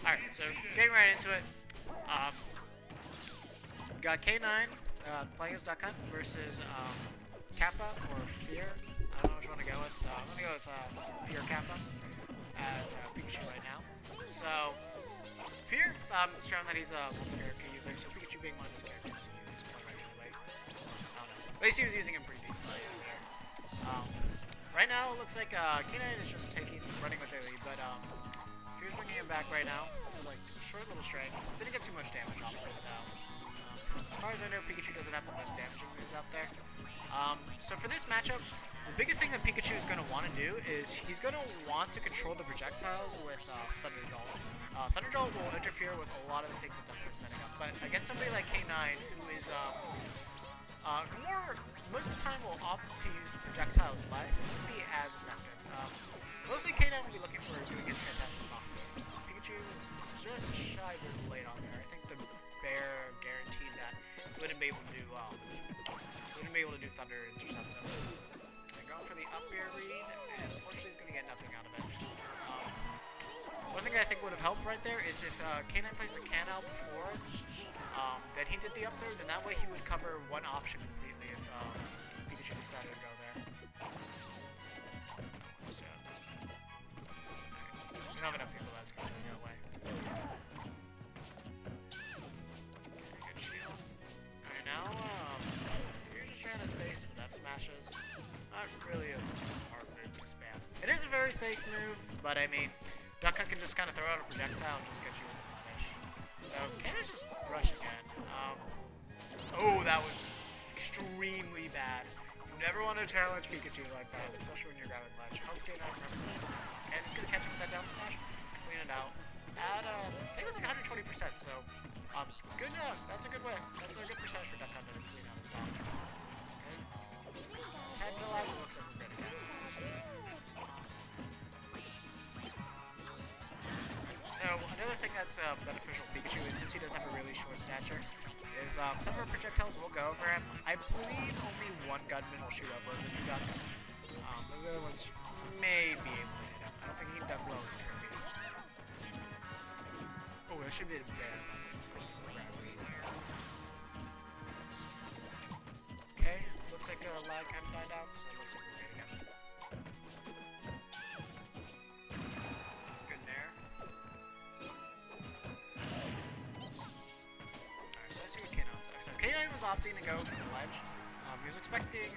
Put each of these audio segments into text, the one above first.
Alright, so getting right into it. Got K9 playing as Duck Hunt versus Kappa or Fear. I don't know which one to go with, so I'm going to go with FearKappa as Pikachu right now. So, Fear is shown that he's a multi-character user, so Pikachu being one of his characters he uses quite regularly. I don't know. At least he was using him pretty decently there. Right now, it looks like K9 is just running with the lead, but Fear's bringing him back right now. So, like, short little strike. Didn't get too much damage off of it, though. As far as I know, Pikachu doesn't have the most damaging moves out there. So for this matchup, the biggest thing that Pikachu is going to want to do is he's going to want to control the projectiles with Thunderjolt. Thunderjolt will interfere with a lot of the things that Duck Hunt is setting up, but against somebody like K9, who is who most of the time will opt to use projectiles less, it won't be as effective. Mostly K9 will be looking for doing his fantastic boxing. Pikachu is just shy of late on there. I think the bear guaranteed that he wouldn't be able to do Thunder Intercept him. Going for the up air read, and unfortunately he's going to get nothing out of it. One thing I think would have helped right there is if K9 placed a can out before, then he did the up throw, then that way he would cover one option completely if Pikachu decided to go there. Let's do it. We don't have enough people that's going to go away. Good shield. Alright, now, you're just trying to space with F smashes. Not really a smart move to spam. It is a very safe move, but I mean, Duck Hunt can just kind of throw out a projectile and just get you with a punish. So, Candace just rush again. Oh, that was extremely bad. You never want to challenge Pikachu like that, especially when you're grabbing ledge. Hope K9 remembers that. And he's going to catch him with that down smash, clean it out. At, I think it was like 120%, so, good job. That's a good win. That's a good percentage for Duck Hunt to clean out the stock. Okay. 10 to 11 looks like we're good again. So, another thing that's beneficial to Pikachu is since he does have a really short stature, is some of our projectiles will go over him. I believe only one gunman will shoot over the two ducks. The other ones may be able to hit him. I don't think he can duck low as Kirby. Oh, that should be a bear. Just going for the grab read. Okay, looks like a lag kind of died out, so it looks like we're good again. Good there. Alright, so let's see what K9 looks like. So K9 was opting to go for the ledge. He was expecting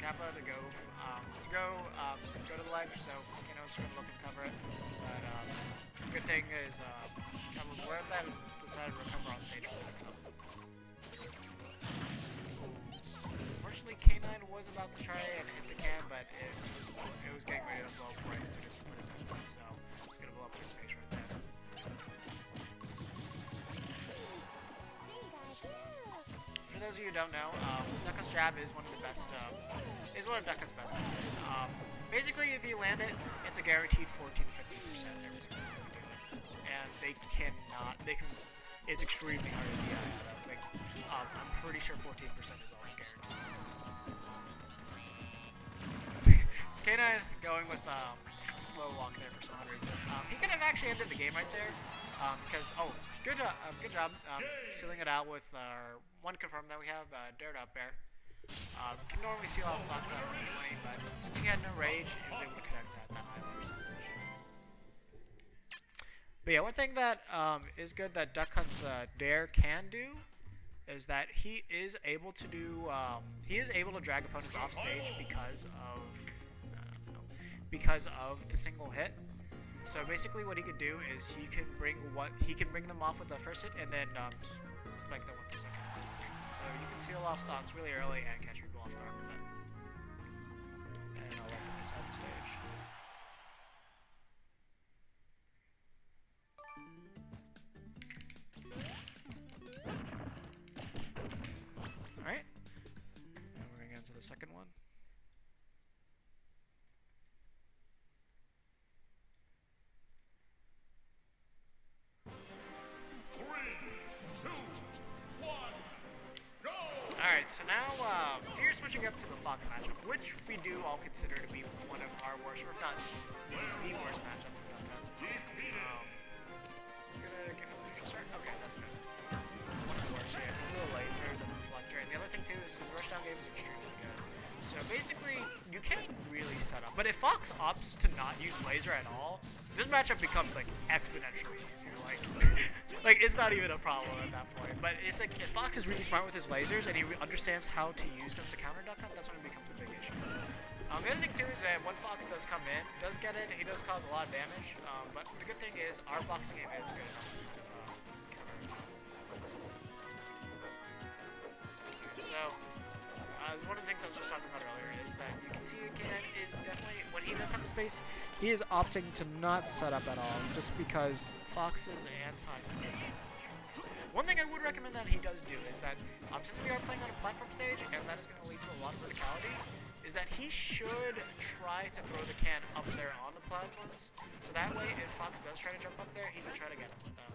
Kappa to go to the ledge, so K9 was just going to look and cover it. But good thing is Kappa was aware of that and decided to recover on stage for the next up. Unfortunately, K9 was about to try and hit the can, but it was getting ready to blow up right as soon as he put his input, so it's going to blow up in his face right there. For those of you who don't know, Duck Hunt's jab is one of Duck Hunt's best moves. Basically, if you land it, it's a guaranteed 14 to 15% every single time you do it. And it's extremely hard to DI out of. Like, I'm pretty sure 14% is always guaranteed. So K9 going with a slow walk there for some odd reason. He could have actually ended the game right there. Because, good job sealing it out with our one confirm that we have, dared up bear. Can normally seal out stocks at 120, but since he had no rage, he was able to connect at that high percentage. But yeah, one thing that is good that Duck Hunt's dare can do is that he is able to drag opponents off stage because of the single hit. So basically, what he could do is he can bring them off with the first hit and then spike them with the second. So you can seal off stocks really early and catch people off guard with it. And I'll let them inside the stage. Alright. And we're going to get into the second one. Alright, so now Fear switching up to the Fox matchup, which we do all consider to be one of our worst, or if not, it's the worst matchup for Duck Hunt. setup. But if Fox opts to not use laser at all, this matchup becomes like exponentially easier. Like, like it's not even a problem at that point. But it's like if Fox is really smart with his lasers and he understands how to use them to counter duck hunt, that's when it becomes a big issue. The other thing too is that when Fox does come in, does get in, he does cause a lot of damage. But the good thing is our boxing game is good enough to kind of counter it. Alright, so as one of the things I was just talking about earlier is that you can see K9 is definitely, when he does have the space, he is opting to not set up at all, just because Fox is anti-stun. One thing I would recommend that he does do is that, since we are playing on a platform stage, and that is going to lead to a lot of verticality, is that he should try to throw the can up there on the platforms, so that way if Fox does try to jump up there, he can try to get him with that.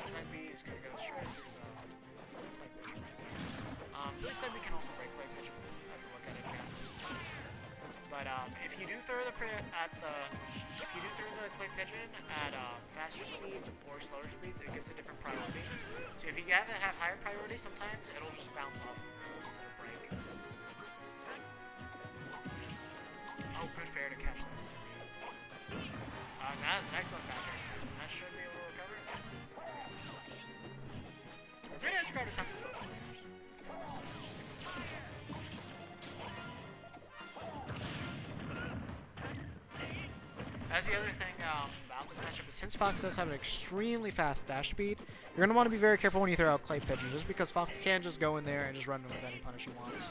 Side B is going to go straight through the clay pigeon right there. The other side B can also break clay pigeon. Let's look at it again. But if you do throw the clay pigeon at faster speeds or slower speeds, it gives a different priority. So if you have it have higher priority, sometimes it'll just bounce off instead of break. Oh, good fair to catch that side B. That is an excellent back air catch, and that should be able to recover. Good edge guard attempt for both players. That's the other thing about this matchup is since Fox does have an extremely fast dash speed, you're going to want to be very careful when you throw out clay pigeon, just because Fox can't just go in there and just run with any punish he wants.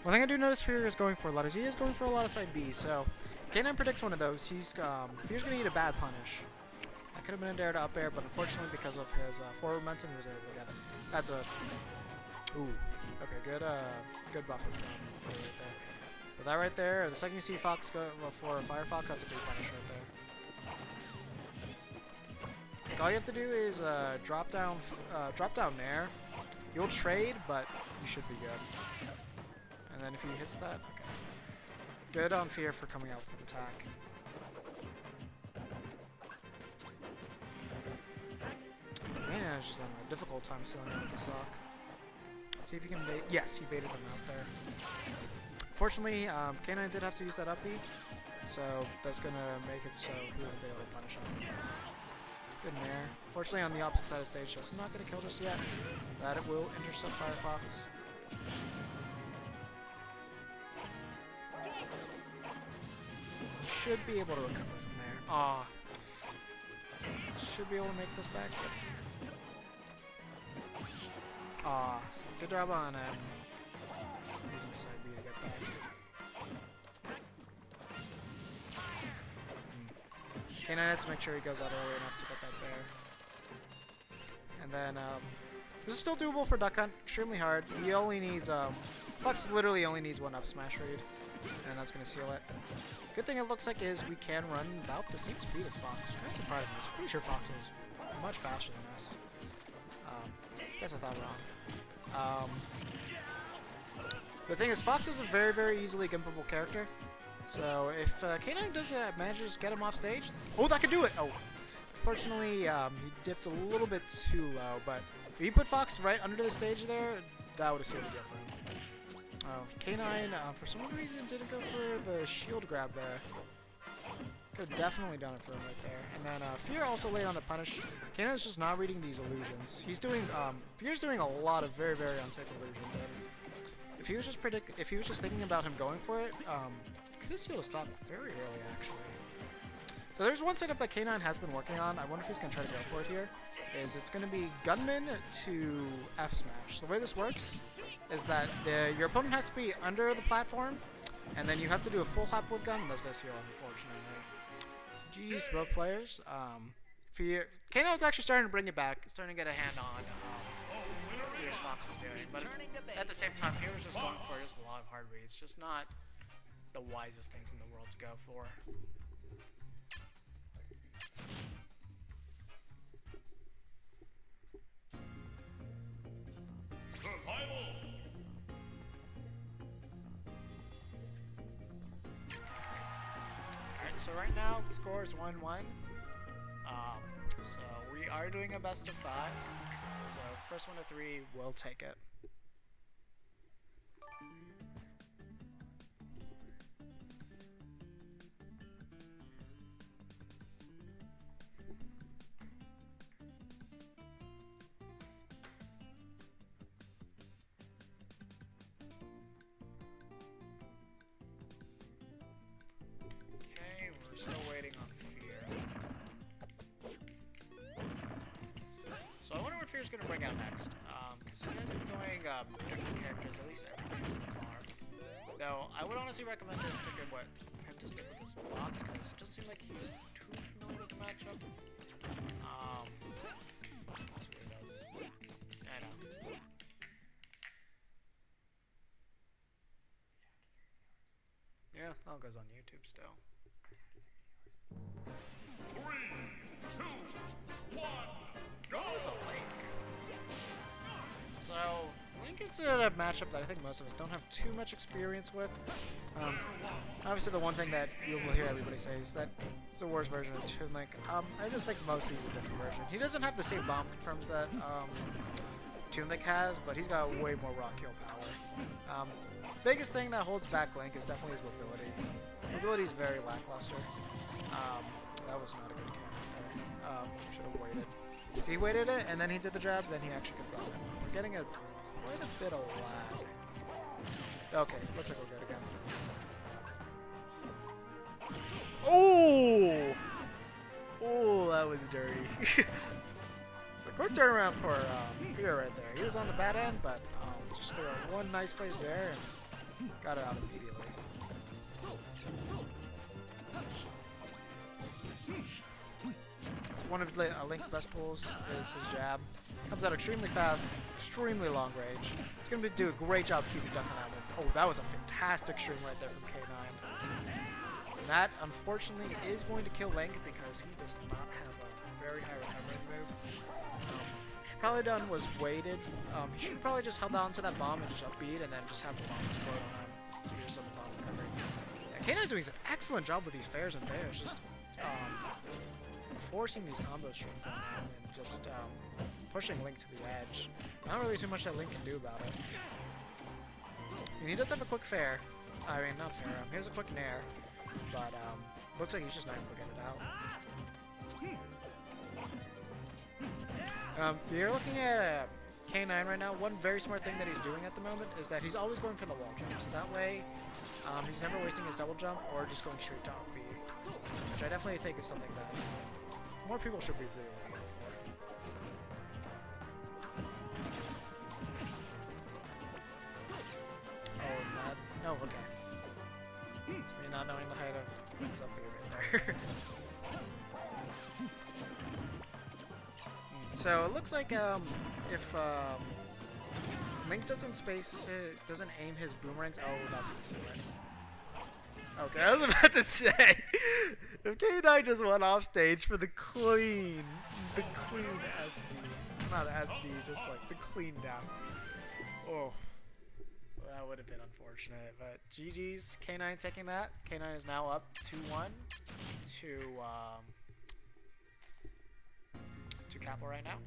One thing I do notice Fear is going for a lot is he is going for a lot of side B, so K9 predicts one of those. Fear's going to eat a bad punish. That could have been a dare to up air, but unfortunately because of his forward momentum, he was able to get it. That's a... Ooh. Okay, good buffer for right there. But that right there, the second you see Fox go for Firefox, that's a big punish right there. All you have to do is drop down Nair. You'll trade, but you should be good. And then if he hits that, okay. Good on Fear for coming out with an attack. Man, it's just having a difficult time sealing it with the sock. See if he can bait. Yes, he baited him out there. Fortunately, K9 did have to use that up B, so that's going to make it so he won't be able to punish him. Good Nair. Fortunately, on the opposite side of the stage, that's not going to kill just yet. That it will intercept Firefox. Should be able to recover from there. Aw. Should be able to make this back. Aw. Good job on using side B to get back. K9 has to make sure he goes out early enough to get that bear. And then, this is still doable for Duck Hunt. Extremely hard. He only needs, Fox literally only needs one up smash read. And that's going to seal it. Good thing it looks like is we can run about the same speed as Fox. It's kind of surprising. I was pretty sure Fox was much faster than us. Guess I thought wrong. The thing is, Fox is a very, very easily gimpable character. So if K9 does manages to get him off stage, oh, that could do it. Oh, fortunately, he dipped a little bit too low. But if he put Fox right under the stage there, that would have sealed the deal for him. K9, for some reason, didn't go for the shield grab there. Could have definitely done it for him right there. And then Fear also laid on the punish. K9 is just not reading these illusions. He's doing, Fear's doing a lot of very, very unsafe illusions. And if he was just thinking about him going for it, could have sealed a stock very early, actually. So there's one setup that K9 has been working on. I wonder if he's going to try to go for it here. It's going to be Gunman to F smash. So the way this works is that your opponent has to be under the platform, and then you have to do a full hop with gun, and that's going to seal, unfortunately. GG's to both players. K9 was actually starting to bring it back, starting to get a hand on Fear's Fox was doing, but at the same time, Fear was just going for just a lot of hard reads, just not the wisest things in the world to go for. So right now the score is 1-1. So we are doing a best of 5. So first one to 3, we'll take it. Still waiting on Fear. So I wonder what Fear's gonna bring out next. Because he has been going different characters, at least every game so far. Though I would honestly recommend him to stick with this box, because it doesn't seem like he's too familiar with the matchup. Let's see what he does. I know. Yeah, that all goes on YouTube still. 3, 2, 1, go with a Link. So, Link is a matchup that I think most of us don't have too much experience with. Obviously, the one thing that you will hear everybody say is that it's the worst version of Toon Link. I just think mostly he's a different version. He doesn't have the same bomb confirms that Toon Link has, but he's got way more rock heal power. Biggest thing that holds back Link is definitely his mobility. Mobility is very lackluster. That was not a good camera there. Should have waited. So he waited it, and then he did the jab, then he actually confirmed it. We're getting quite a bit of lag. Okay, looks like we're good again. Oh! Oh, that was dirty. It's a quick turnaround for Fear right there. He was on the bad end, but just threw one nice place there and got it out immediately. One of Link's best tools is his jab. Comes out extremely fast, extremely long range. It's going to do a great job of keeping Duck on Island. Oh, that was a fantastic string right there from K9. And that, unfortunately, is going to kill Link because he does not have a very high recovery move. What he probably done was waited. He should probably just held on to that bomb and just upbeat and then just have the bomb explode on him. So he just have the bomb recovery. Yeah, K9's doing an excellent job with these fairs and bears. Just forcing these combo strings on him and just pushing Link to the edge. Not really too much that Link can do about it. And he does have a quick fair. I mean, not fair. He has a quick nair, but looks like he's just not able to get it out. You're looking at K9 right now. One very smart thing that he's doing at the moment is that he's always going for the wall jump. So that way, he's never wasting his double jump or just going straight to up B, which I definitely think is something that more people should be really looking for. Oh, not. No, okay. It's me not knowing the height of Link's up B right there. So it looks like if Link doesn't aim his boomerangs. Oh, that's gonna see right. Okay, I was about to say. If K9 just went off stage for the clean SD, not SD, just like the clean down. Oh, well, that would have been unfortunate, but GG's, K9 taking that. K9 is now up 2-1 to Kappa right now.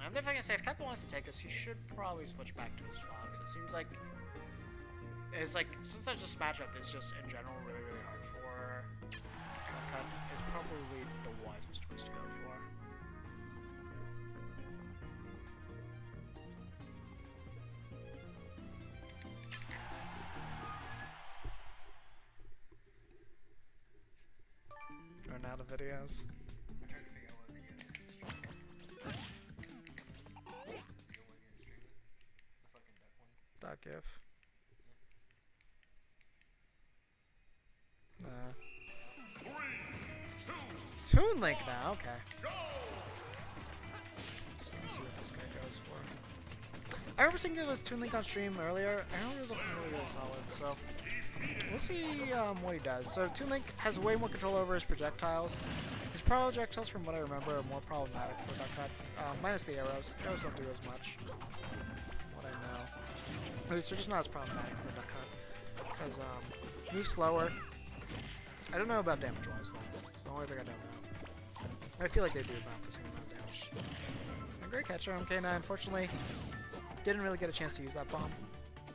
I'm definitely gonna say if Kappa wants to take this, he should probably switch back to his Fox. It seems like since this matchup is just in general really hard for Cut, is probably the wisest choice to go for. Run out of videos. .gif. Toon Link now, okay. So let's see what this guy goes for. I remember seeing it as Toon Link on stream earlier. I remember it was looking really solid, so we'll see what he does. So Toon Link has way more control over his projectiles. His projectiles, from what I remember, are more problematic for Duck Hunt. Minus the arrows. The arrows don't do as much. What I know. At least they're just not as problematic for Duck Hunt. Because moves slower. I don't know about damage-wise though. It's the only thing I don't know. I feel like they do about the same amount of damage. And great catch from K9. Unfortunately, didn't really get a chance to use that bomb.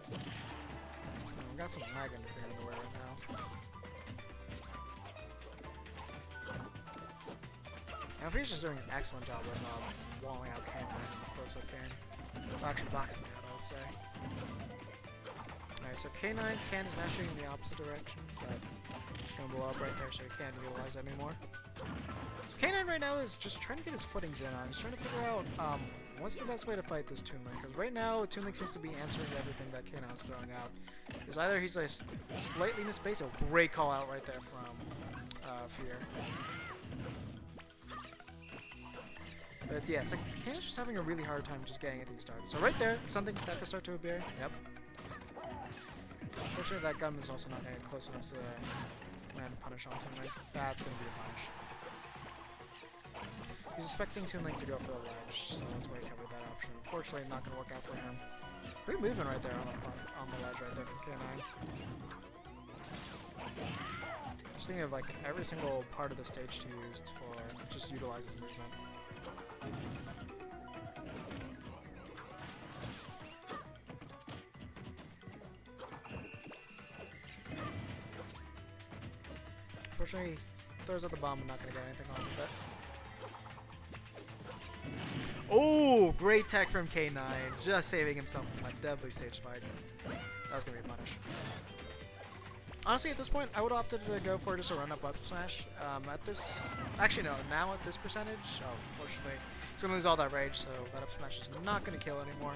So we got some lag interfering in the way right now. Now Fear's just doing an excellent job of walling out K9 in the close-up game. Actually boxing out, I would say. Alright, so K9's can is now shooting in the opposite direction, but it's going to blow up right there, so he can't utilize it anymore. So K9 right now is just trying to get his footings in on. He's trying to figure out what's the best way to fight this Toon Link, because right now Toon Link seems to be answering everything that K9's throwing out. Is either he's like slightly missed base, a great call out right there from Fear. But yeah, it's like K9's just having a really hard time just getting anything started. So right there, something that could start to appear. Yep. Unfortunately, that gun is also not getting close enough to land a punish on Toon Link. That's going to be a punish. He's expecting Toon Link to go for the ledge, so that's why he covered that option. Unfortunately, not going to work out for him. Great movement right there on the ledge right there from K9. Just thinking of like every single part of the stage to use for just utilize his movement. Unfortunately, he throws out the bomb and not going to get anything off of it. Oh, great tech from K9, just saving himself from a deadly stage fight. That was going to be a punish. Honestly, at this point, I would have opted to go for just a run-up up smash. At this... Actually, no, now at this percentage... Oh, unfortunately, he's going to lose all that rage, so that up smash is not going to kill anymore.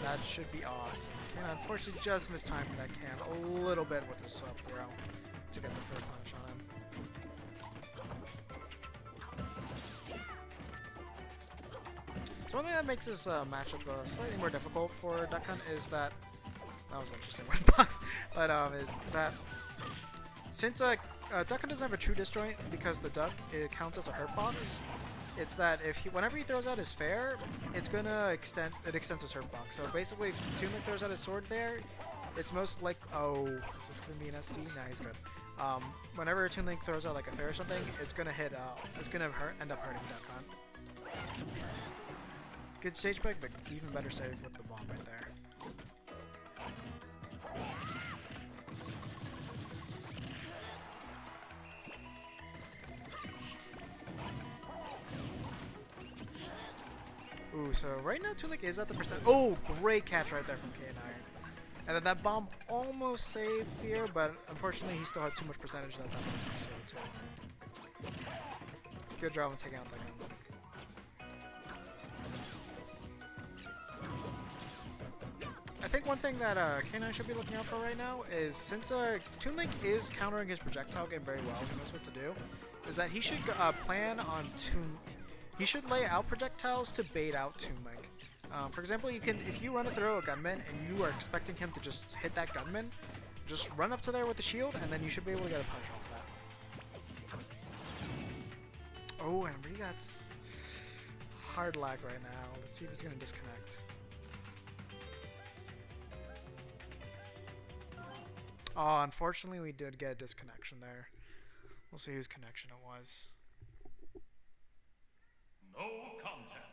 That should be awesome. K9 unfortunately just missed timing that can a little bit with his up throw to get the third punish on him. So one thing that makes this matchup slightly more difficult for Duck Hunt is that was an interesting one box, but is that since Duck Hunt doesn't have a true disjoint because the duck it counts as a hurt box, it's that if whenever he throws out his fair, it's gonna extends his hurt box. So basically, if Toon Link throws out his sword there, it's most like is this gonna be an SD? Nah, he's good. Whenever Toon Link throws out like a fair or something, it's gonna hit. It's gonna end up hurting Duck Hunt. Good stage break, but even better save with the bomb right there. Ooh, so right now Toon Link is at the percent. Oh, great catch right there from K9. And then that bomb almost saved Fear, but unfortunately he still had too much percentage that bomb was going to save too. Good job on taking out that gun. I think one thing that K9 should be looking out for right now is since Toon Link is countering his projectile game very well, he knows what to do, is that he should plan on he should lay out projectiles to bait out Toon Link. For example, if you run it through a gunman and you are expecting him to just hit that gunman, just run up to there with the shield and then you should be able to get a punish off of that. Oh, and we got hard lag right now. Let's see if it's going to disconnect. Oh, unfortunately we did get a disconnection there. We'll see whose connection it was. No contest.